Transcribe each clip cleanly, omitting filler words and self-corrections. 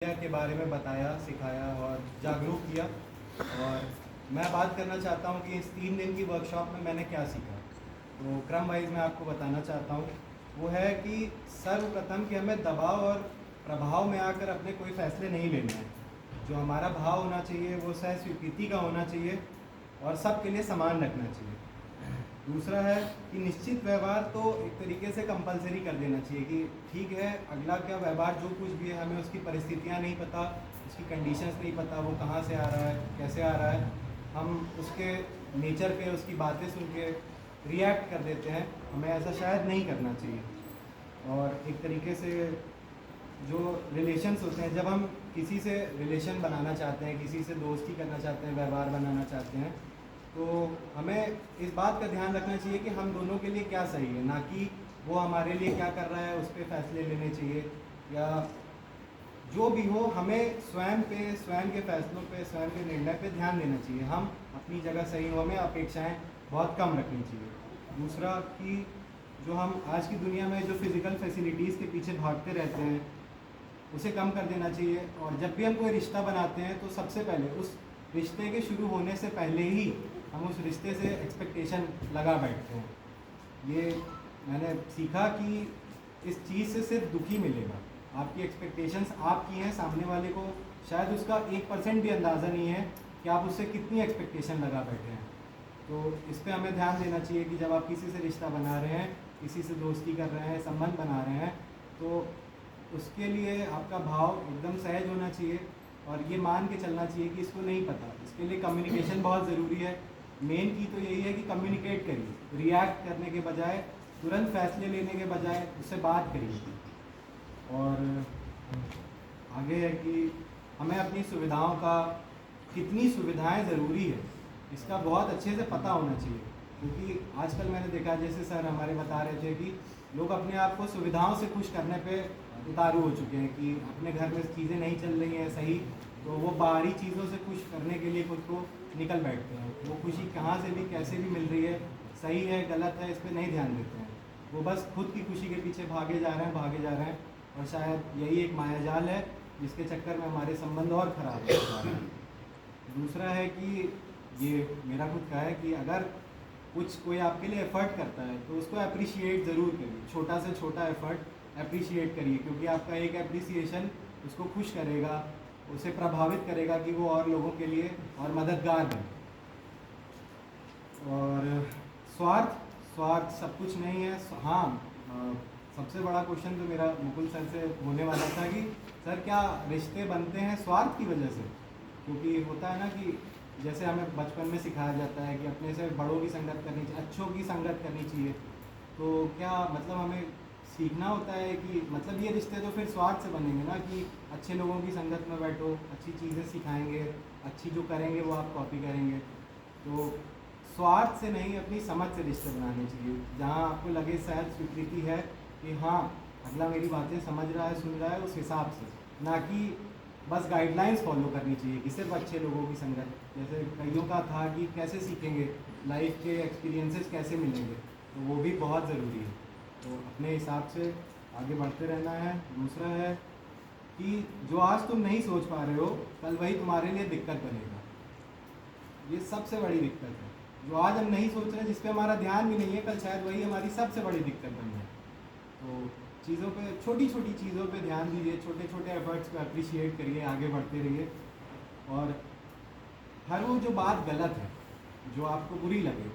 के बारे में बताया, सिखाया और जागरूक किया। और मैं बात करना चाहता हूं कि इस 3 दिन की वर्कशॉप में मैंने क्या सीखा। तो क्रम वाइज मैं आपको बताना चाहता हूं। वो है कि सर्वप्रथम कि हमें दबाव और प्रभाव में आकर अपने कोई फैसले नहीं लेने हैं। जो हमारा भाव होना चाहिए वो सह स्वीकृति का होना चाहिए और सबके लिए समान रखना चाहिए। दूसरा है कि निश्चित व्यवहार तो एक तरीके से कंपलसरी कर देना चाहिए कि ठीक है, अगला क्या व्यवहार जो कुछ भी है, हमें उसकी परिस्थितियां नहीं पता, उसकी कंडीशंस नहीं पता, वो कहाँ से आ रहा है, कैसे आ रहा है। हम उसके नेचर पे उसकी बातें सुन के रिएक्ट कर देते हैं। हमें ऐसा शायद नहीं करना चाहिए। और एक तरीके से जो रिलेशंस होते हैं, जब हम किसी से रिलेशन बनाना चाहते हैं, किसी से दोस्ती करना चाहते हैं, व्यवहार बनाना चाहते हैं, तो हमें इस बात का ध्यान रखना चाहिए कि हम दोनों के लिए क्या सही है, ना कि वो हमारे लिए क्या कर रहा है उस पर फैसले लेने चाहिए। या जो भी हो, हमें स्वयं के फैसलों पे, स्वयं के निर्णय पे ध्यान देना चाहिए। हम अपनी जगह सही हो, हमें अपेक्षाएं बहुत कम रखनी चाहिए। दूसरा कि जो हम आज की दुनिया में जो फिज़िकल फैसिलिटीज़ के पीछे भागते रहते हैं उसे कम कर देना चाहिए। और जब भी हम कोई रिश्ता बनाते हैं तो सबसे पहले उस रिश्ते के शुरू होने से पहले ही हम उस रिश्ते से एक्सपेक्टेशन लगा बैठते हैं। ये मैंने सीखा कि इस चीज़ से सिर्फ दुखी मिलेगा। आपकी एक्सपेक्टेशंस आपकी हैं, सामने वाले को शायद उसका 1% भी अंदाज़ा नहीं है कि आप उससे कितनी एक्सपेक्टेशन लगा बैठे हैं। तो इस पर हमें ध्यान देना चाहिए कि जब आप किसी से रिश्ता बना रहे हैं, किसी से दोस्ती कर रहे हैं, संबंध बना रहे हैं, तो उसके लिए आपका भाव एकदम सहज होना चाहिए और ये मान के चलना चाहिए कि इसको नहीं पता। इसके लिए कम्युनिकेशन बहुत ज़रूरी है। मेन की तो यही है कि कम्युनिकेट करिए, रिएक्ट करने के बजाय, तुरंत फैसले लेने के बजाय उससे बात करिए। और आगे है कि हमें अपनी सुविधाओं का, कितनी सुविधाएं ज़रूरी है, इसका बहुत अच्छे से पता होना चाहिए। क्योंकि आजकल मैंने देखा, जैसे सर हमारे बता रहे थे, कि लोग अपने आप को सुविधाओं से खुश करने पे उतारू हो चुके हैं कि अपने घर में चीज़ें नहीं चल रही हैं सही, तो वो बाहरी चीज़ों से खुश करने के लिए खुद को निकल बैठते हैं। वो खुशी कहाँ से भी कैसे भी मिल रही है, सही है गलत है, इस पर नहीं ध्यान देते हैं। वो बस खुद की खुशी के पीछे भागे जा रहे हैं। और शायद यही एक मायाजाल है जिसके चक्कर में हमारे संबंध और ख़राब हो जा रहे हैं। दूसरा है कि ये मेरा खुद का है कि अगर कोई आपके लिए एफ़र्ट करता है तो उसको अप्रिशिएट ज़रूर करिए। छोटा से छोटा एफ़र्ट अप्रिशिएट करिए, क्योंकि आपका एक अप्रिसिएशन उसको खुश करेगा, उसे प्रभावित करेगा कि वो और लोगों के लिए और मददगार बने। और स्वार्थ सब कुछ नहीं है। हाँ, सबसे बड़ा क्वेश्चन तो मेरा मुकुल सर से होने वाला था कि सर क्या रिश्ते बनते हैं स्वार्थ की वजह से? क्योंकि होता है ना कि जैसे हमें बचपन में सिखाया जाता है कि अपने से बड़ों की संगत करनी चाहिए, अच्छों की संगत करनी चाहिए। तो क्या मतलब हमें सीखना होता है कि मतलब ये रिश्ते तो फिर स्वार्थ से बनेंगे ना, कि अच्छे लोगों की संगत में बैठो, अच्छी चीज़ें सिखाएंगे, अच्छी जो करेंगे वो आप कॉपी करेंगे। तो स्वार्थ से नहीं, अपनी समझ से रिश्ते बनाने चाहिए, जहाँ आपको लगे शायद स्वीकृति है कि हाँ अगला मेरी बातें समझ रहा है, सुन रहा है, उस हिसाब से, ना कि बस गाइडलाइंस फॉलो करनी चाहिए कि सिर्फ अच्छे लोगों की संगत। जैसे कईयों का था कि कैसे सीखेंगे, लाइफ के एक्सपीरियंसेस कैसे मिलेंगे, तो वो भी बहुत ज़रूरी है। तो अपने हिसाब से आगे बढ़ते रहना है। दूसरा है कि जो आज तुम नहीं सोच पा रहे हो, कल वही तुम्हारे लिए दिक्कत बनेगा। ये सबसे बड़ी दिक्कत है। जो आज हम नहीं सोच रहे, जिस पे हमारा ध्यान भी नहीं है, कल शायद वही हमारी सबसे बड़ी दिक्कत बन जाए। तो चीज़ों पे, छोटी छोटी चीज़ों पे ध्यान दीजिए, छोटे छोटे एफर्ट्स को अप्रिशिएट करिए, आगे बढ़ते रहिए। और हर वो जो बात गलत है, जो आपको बुरी लगे,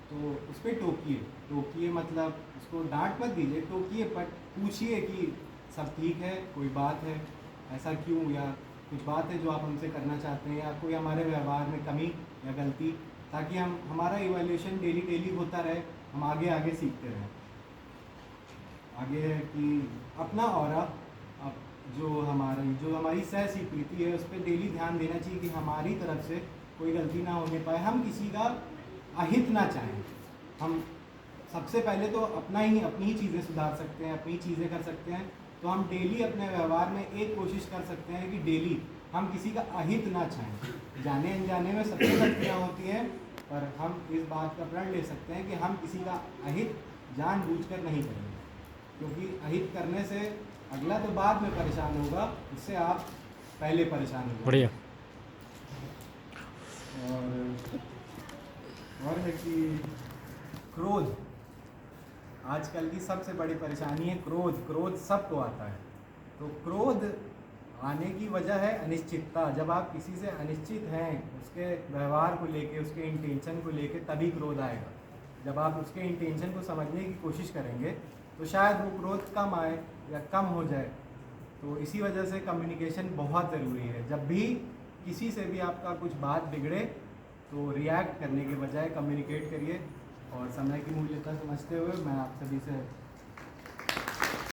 तो उस पर टोकिए मतलब उसको डांट मत दीजिए, टोकिए, पर पूछिए कि सब ठीक है, कोई बात है, ऐसा क्यों, या कुछ बात है जो आप हमसे करना चाहते हैं, या कोई हमारे व्यवहार में कमी या गलती, ताकि हमारा इवैल्यूएशन डेली होता रहे, हम आगे सीखते रहें। आगे है कि अपना ऑरा, अब जो हमारी सह स्वीकृति है, उस पर डेली ध्यान देना चाहिए कि हमारी तरफ से कोई गलती ना होने पाए, हम किसी का अहित ना चाहें। हम सबसे पहले तो अपनी ही चीज़ें सुधार सकते हैं, अपनी चीज़ें कर सकते हैं। तो हम डेली अपने व्यवहार में एक कोशिश कर सकते हैं कि डेली हम किसी का अहित ना चाहें। जाने अनजाने में सबसे गलतियाँ होती हैं, पर हम इस बात का प्रण ले सकते हैं कि हम किसी का अहित जानबूझकर नहीं करेंगे। क्योंकि अहित करने से अगला तो बाद में परेशान होगा, उससे आप पहले परेशान हो जाते बढ़िया। हैं। और है कि क्रोध आजकल की सबसे बड़ी परेशानी है। क्रोध सबको आता है। तो क्रोध आने की वजह है अनिश्चितता। जब आप किसी से अनिश्चित हैं, उसके व्यवहार को लेके, उसके इंटेंशन को लेके, तभी क्रोध आएगा। जब आप उसके इंटेंशन को समझने की कोशिश करेंगे तो शायद वो क्रोध कम आए या कम हो जाए। तो इसी वजह से कम्युनिकेशन बहुत ज़रूरी है। जब भी किसी से भी आपका कुछ बात बिगड़े तो रिएक्ट करने के बजाय कम्युनिकेट करिए। और समय की मूल्यता समझते हुए मैं आप सभी से